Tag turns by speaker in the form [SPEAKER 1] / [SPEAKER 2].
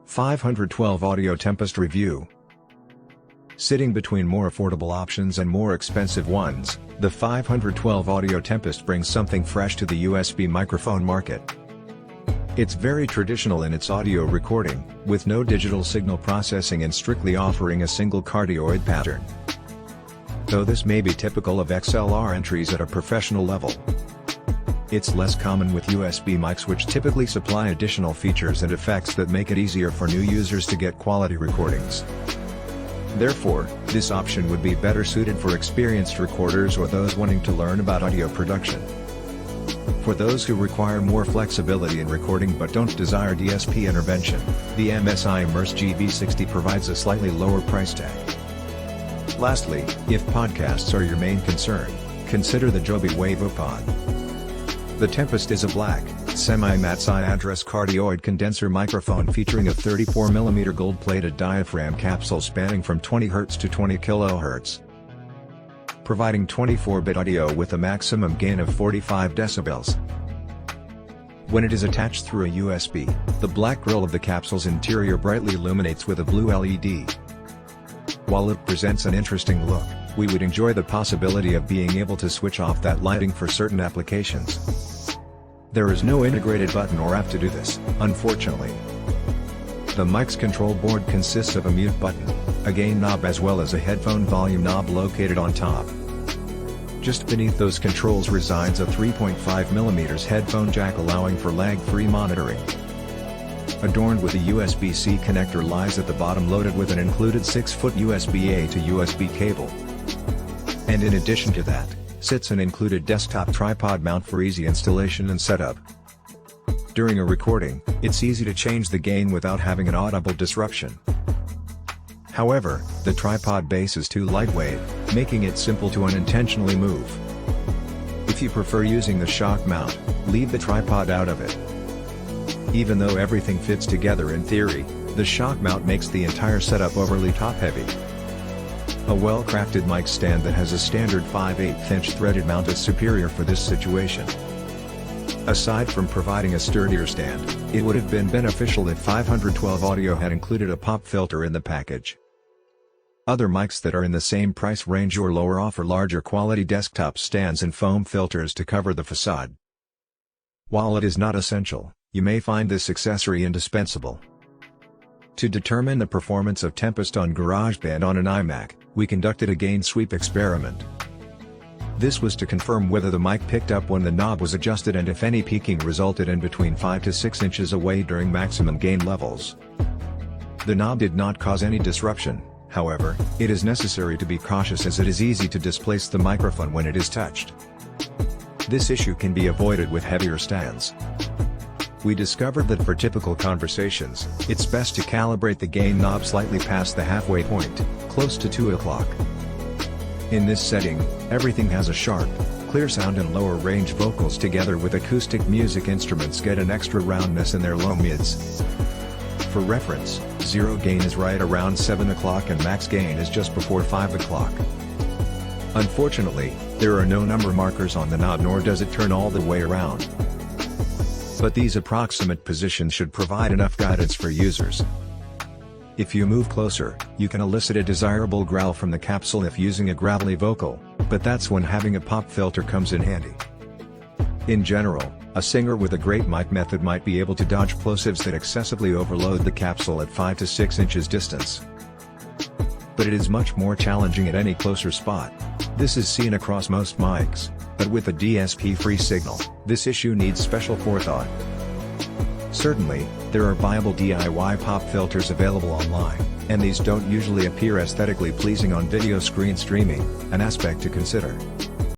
[SPEAKER 1] 512 Audio Tempest Review. Sitting between more affordable options and more expensive ones, the 512 Audio Tempest brings something fresh to the USB microphone market. It's very traditional in its audio recording, with no digital signal processing and strictly offering a single cardioid pattern. Though this may be typical of XLR entries at a professional level, it's less common with USB mics, which typically supply additional features and effects that make it easier for new users to get quality recordings. Therefore, this option would be better suited for experienced recorders or those wanting to learn about audio production. For those who require more flexibility in recording but don't desire DSP intervention, the MSI Immerse GB60 provides a slightly lower price tag. Lastly, if podcasts are your main concern, consider the Joby WaveOpod. The Tempest is a black, semi-matte side-address cardioid condenser microphone featuring a 34mm gold-plated diaphragm capsule spanning from 20 Hz to 20 kHz, providing 24-bit audio with a maximum gain of 45 decibels. When it is attached through a USB, the black grille of the capsule's interior brightly illuminates with a blue LED. While it presents an interesting look, we would enjoy the possibility of being able to switch off that lighting for certain applications. There is no integrated button or app to do this, unfortunately. The mic's control board consists of a mute button, a gain knob as well as a headphone volume knob located on top. Just beneath those controls resides a 3.5mm headphone jack allowing for lag-free monitoring. Adorned with a USB-C connector lies at the bottom, loaded with an included 6-foot USB-A to USB cable. And in addition to that, sits an included desktop tripod mount for easy installation and setup. During a recording, it's easy to change the gain without having an audible disruption. However, the tripod base is too lightweight, making it simple to unintentionally move. If you prefer using the shock mount, leave the tripod out of it. Even though everything fits together in theory, the shock mount makes the entire setup overly top-heavy. A well-crafted mic stand that has a standard 5/8" threaded mount is superior for this situation. Aside from providing a sturdier stand, it would have been beneficial if 512 Audio had included a pop filter in the package. Other mics that are in the same price range or lower offer larger quality desktop stands and foam filters to cover the facade. While it is not essential, you may find this accessory indispensable. To determine the performance of Tempest on GarageBand on an iMac, we conducted a gain sweep experiment. This was to confirm whether the mic picked up when the knob was adjusted and if any peaking resulted in between 5 to 6 inches away during maximum gain levels. The knob did not cause any disruption, however, it is necessary to be cautious as it is easy to displace the microphone when it is touched. This issue can be avoided with heavier stands. We discovered that for typical conversations, it's best to calibrate the gain knob slightly past the halfway point, close to 2 o'clock. In this setting, everything has a sharp, clear sound and lower range vocals together with acoustic music instruments get an extra roundness in their low mids. For reference, zero gain is right around 7 o'clock and max gain is just before 5 o'clock. Unfortunately, there are no number markers on the knob nor does it turn all the way around. But these approximate positions should provide enough guidance for users. If you move closer, you can elicit a desirable growl from the capsule if using a gravelly vocal, but that's when having a pop filter comes in handy. In general, a singer with a great mic method might be able to dodge plosives that excessively overload the capsule at 5 to 6 inches distance. But it is much more challenging at any closer spot. This is seen across most mics, but with a DSP-free signal, this issue needs special forethought. Certainly, there are viable DIY pop filters available online, and these don't usually appear aesthetically pleasing on video screen streaming, an aspect to consider.